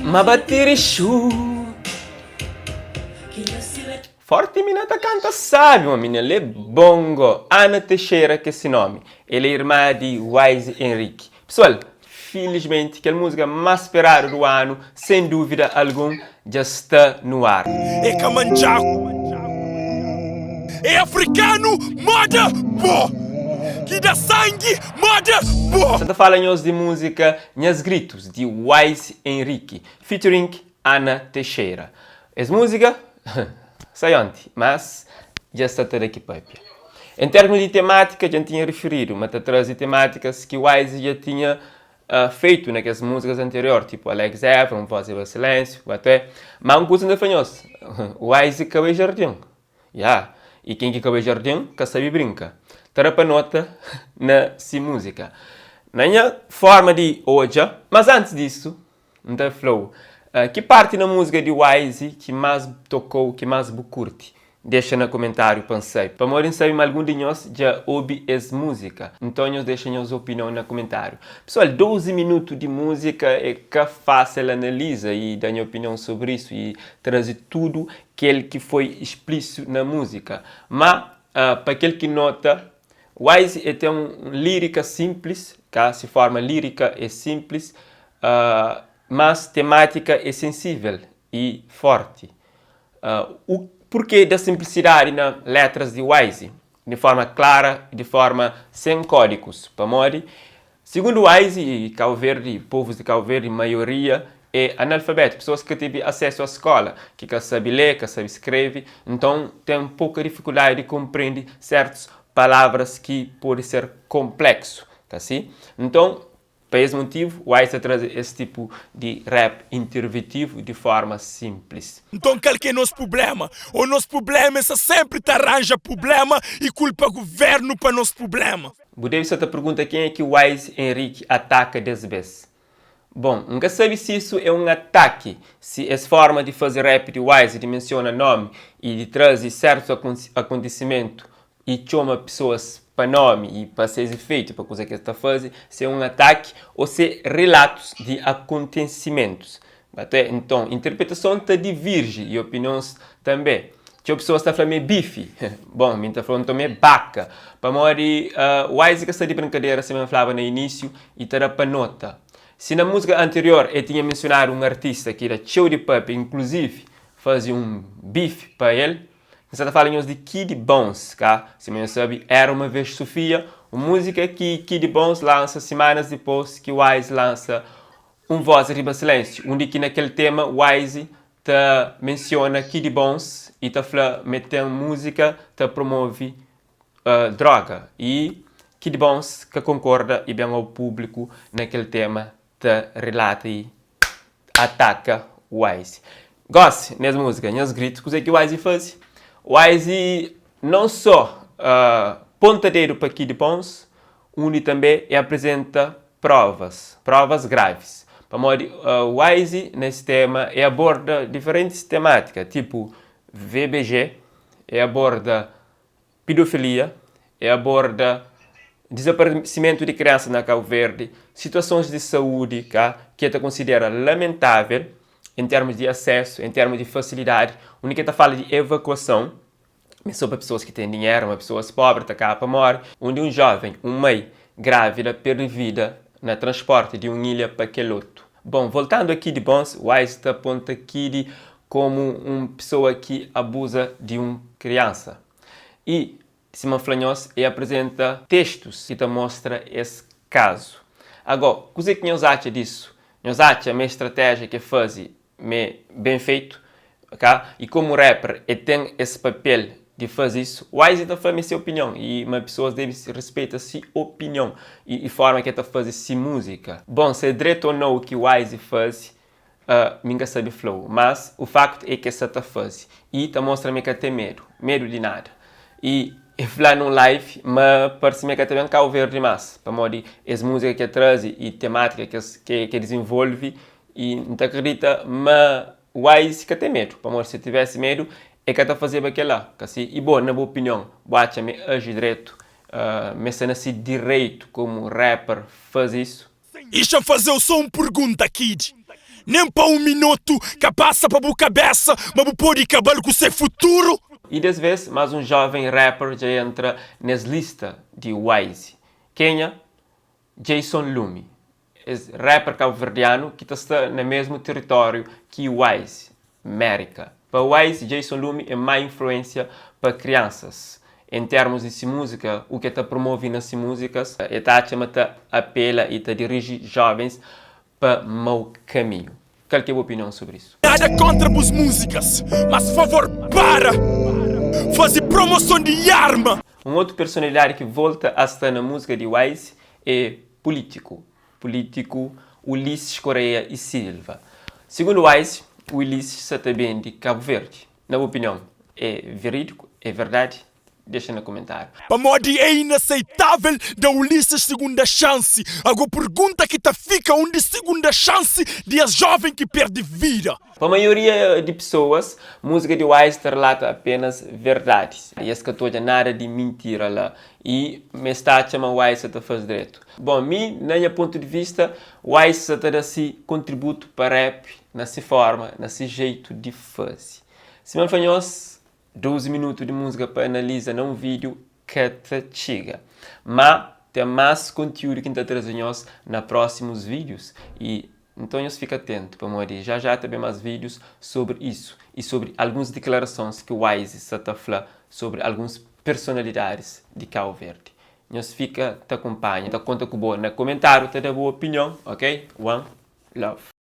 Mabatiri Shu. Forte minata canta sabe, uma menina le bongo. Ana Teixeira, que é esse nome. Ele é irmã de Wise Henrique. Pessoal, felizmente, que a música mais esperada do ano, sem dúvida alguma, já está no ar. É Kamanjaku. É africano, moda, pô. Que dá sangue, moda, pô. Santa fala em de música Nhas Gritos, de Wise Henrique, featuring Ana Teixeira. Essa música, sai ontem, mas já está toda aqui para em termos de temática, já tinha referido, mas traz temáticas que Wise já tinha feito naquelas músicas anteriores, tipo Alex Efron, Voz e Silêncio, até. Mas um coisa ainda fanhoso, Wise Cabelo Jardim. E quem que Cabelo Jardim, que sabe brinca. Tarapa nota na si música. Na minha forma de hoje, mas antes disso, não tem flow. Que parte na música de Wise que mais tocou, que mais me curte? Deixa no comentário, pensei. Para morrer saber algum de nós já ouve essa música. Então, deixa a sua opinião no comentário. Pessoal, 12 minutos de música é que fácil analisa e dá minha opinião sobre isso e trazer tudo que foi explícito na música. Mas, para aquele que nota, Wise tem uma lírica simples, que se forma lírica é simples, mas temática é sensível e forte. O porquê da simplicidade nas letras de Wise? De forma clara, de forma sem códigos. Segundo Wise, Cabo Verde, povos de Cabo Verde, maioria é analfabeto, pessoas que têm acesso à escola, que sabem ler, que sabem escrever, então tem pouca dificuldade de compreender certas palavras que podem ser complexo, assim? Então, por esse motivo, o Wise traz esse tipo de rap interventivo de forma simples. Então, qual que é o nosso problema? O nosso problema é que sempre te arranja problema e culpa o governo para nosso problema. Budei só te pergunta quem é que o Wise Henrique ataca dessa vez. Bom, nunca sabe se isso é um ataque, se essa forma de fazer rap de Wise, de menciona nome e de trazer certo acontecimento e chama pessoas para nome e para ser efeito, para coisa que está fazendo, se é um ataque ou se é relatos de acontecimentos. Então, interpretação está diverge e opiniões também. Tinha pessoas que estão falando bife, bom, me está falando também baca. Para morrer, Wise que está de brincadeira, se me falava no início, e está para nota. Se na música anterior eu tinha mencionado um artista que era show de pop, inclusive fazia um bife para ele, você está falando de Kid Bones, tá? Se você sabe, Era Uma Vez Sofia, uma música que Kid Bones lança semanas depois que Wise lança Voz e Silêncio, onde que naquele tema Wise menciona Kid Bones e metendo música, promove droga. E Kid Bones que concorda e bem ao público naquele tema, relata e ataca Wise. Gosto nessa música, nessa gritos, o que Wise faz? Wise não só pontadeiro para Kid Bones, onde também apresenta provas graves. Wise, nesse tema, aborda diferentes temáticas, tipo VBG, aborda pedofilia, aborda desaparecimento de crianças na Cabo Verde, situações de saúde que ele considera lamentável, em termos de acesso, em termos de facilidade, onde ele fala de evacuação, sobre pessoas que têm dinheiro, pessoas pobres, para morrer, onde um jovem, uma mãe grávida, perde vida no transporte de uma ilha para aquele outro. Bom, voltando aqui de Bones, Wise aponta Kid como uma pessoa que abusa de uma criança. E Simão Flanhos apresenta textos que mostram esse caso. Agora, o que nós achamos disso? Nós achamos a minha estratégia que faz bem feito, e como rapper tem esse papel de fazer isso, Wise está fazendo sua opinião e uma pessoa deve respeitar sua opinião e forma que está fazendo sua música. Bom, se é direito ou não o que Wise faz, ninguém sabe flow, mas o facto é que essa está fazendo e está mostrando que tem medo de nada. E eu falei num live, mas parece-me que também Cabo Verde demais, para modo essa música que traz e temática que desenvolve e não acredita, mas Wise que tem medo, para modo se tivesse medo é que está fazendo aquilo lá, assim, e bom, na minha opinião, bate-me age direito, me sendo-se direito como rapper faz isso. Deixa fazer só uma pergunta, Kid. Nem para um minuto que passa para a cabeça, mas pode acabar com o seu futuro. E dessa vez, mais um jovem rapper já entra nessa lista de Wise. Quem? Jason Lumi. Esse rapper cabo-verdiano que está no mesmo território que Wise, América. Para Wise, Jason Lumi é mais influência para crianças. Em termos de música, o que está promove nas músicas, está apela e dirige jovens para mau caminho. Qual que é a opinião sobre isso? Nada contra as músicas, mas por favor, para fazer promoção de arma. Um outro personalidade que volta a estar na música de Wise é político Ulisses Correia e Silva. Segundo Wise, o Ulisses está bem de Cabo Verde. Na minha opinião, é verídico? É verdade? Deixa no comentário. Para modi é inaceitável da Ulisses segunda chance. Agora pergunta que fica onde segunda chance de as jovem que perde vida. Para a maioria de pessoas, a música de Wise relata apenas verdades. E esse que estou nada de mentira lá. E me está chamando Wise a fazer direito. Bom, mim, na minha ponto de vista, Wise está dando esse contributo para rap, nessa forma, nesse jeito de fazer. Se me fanhos 12 minutos de música para analisar num vídeo que te chega. Mas tem mais conteúdo que está trazendo nos próximos vídeos. E então fica atento para morrer. Já também mais vídeos sobre isso. E sobre algumas declarações que o Wise está falando sobre algumas personalidades de Cabo Verde. Nós fica, te acompanha, te conta com boa no comentário, te dá boa opinião, ok? One love.